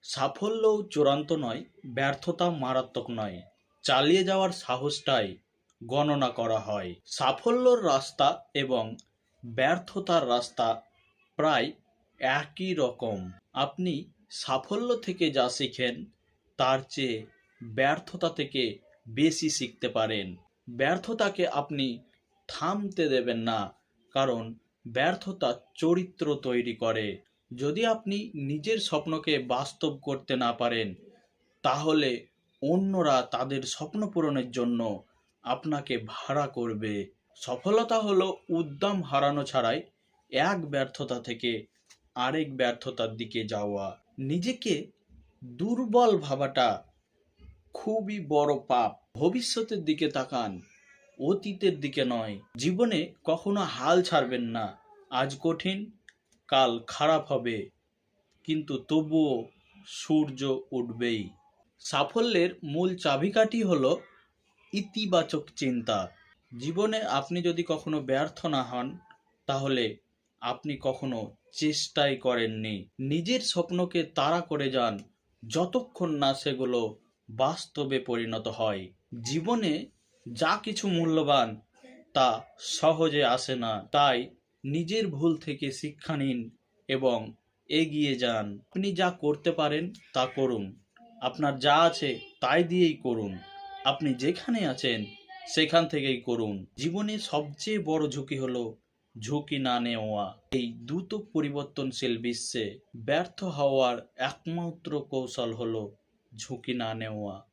সাফল্যও চূড়ান্ত নয়, ব্যর্থতা মারাত্মক নয়। চালিয়ে যাওয়ার সাহসটাই গণনা করা হয়। সাফল্যর রাস্তা এবং ব্যর্থতার রাস্তা প্রায় একই রকম। আপনি সাফল্য থেকে যা শিখেন তার চেয়ে ব্যর্থতা থেকে বেশি শিখতে পারেন। ব্যর্থতাকে আপনি থামতে দেবেন না, কারণ ব্যর্থতা চরিত্র তৈরি করে। যদি আপনি নিজের স্বপ্নকে বাস্তব করতে না পারেন, তাহলে অন্যরা তাদের স্বপ্ন পূরণের জন্য আপনাকে ভাড়া করবে। সফলতা হলো উদ্যম হারানো ছাড়াই এক ব্যর্থতা থেকে আরেক ব্যর্থতার দিকে যাওয়া। নিজেকে দুর্বল ভাবাটা খুবই বড় পাপ। ভবিষ্যতের দিকে তাকান, অতীতের দিকে নয়। জীবনে কখনো হাল ছাড়বেন না। আজ কঠিন, কাল খারাপ হবে, কিন্তু তবুও সূর্য উঠবেই। সাফল্যের মূল চাবিকাঠি হলো ইতিবাচক চিন্তা। জীবনে আপনি যদি কখনো ব্যর্থ না হন, তাহলে আপনি কখনো চেষ্টাই করেননি। নিজের স্বপ্নকে তাড়া করে যান যতক্ষণ না সেগুলো বাস্তবে পরিণত হয়। জীবনে যা কিছু মূল্যবান তা সহজে আসে না, তাই নিজের ভুল থেকে শিক্ষা নিন এবং এগিয়ে যান। আপনি যা করতে পারেন তা করুন। আপনার যা আছে তাই দিয়েই করুন। আপনি যেখানে আছেন সেখান থেকেই করুন। জীবনে সবচেয়ে বড় ঝুঁকি হলো ঝুঁকি না নেওয়া। এই দ্রুত পরিবর্তনশীল বিশ্বে ব্যর্থ হওয়ার একমাত্র কৌশল হলো ঝুঁকি না নেওয়া।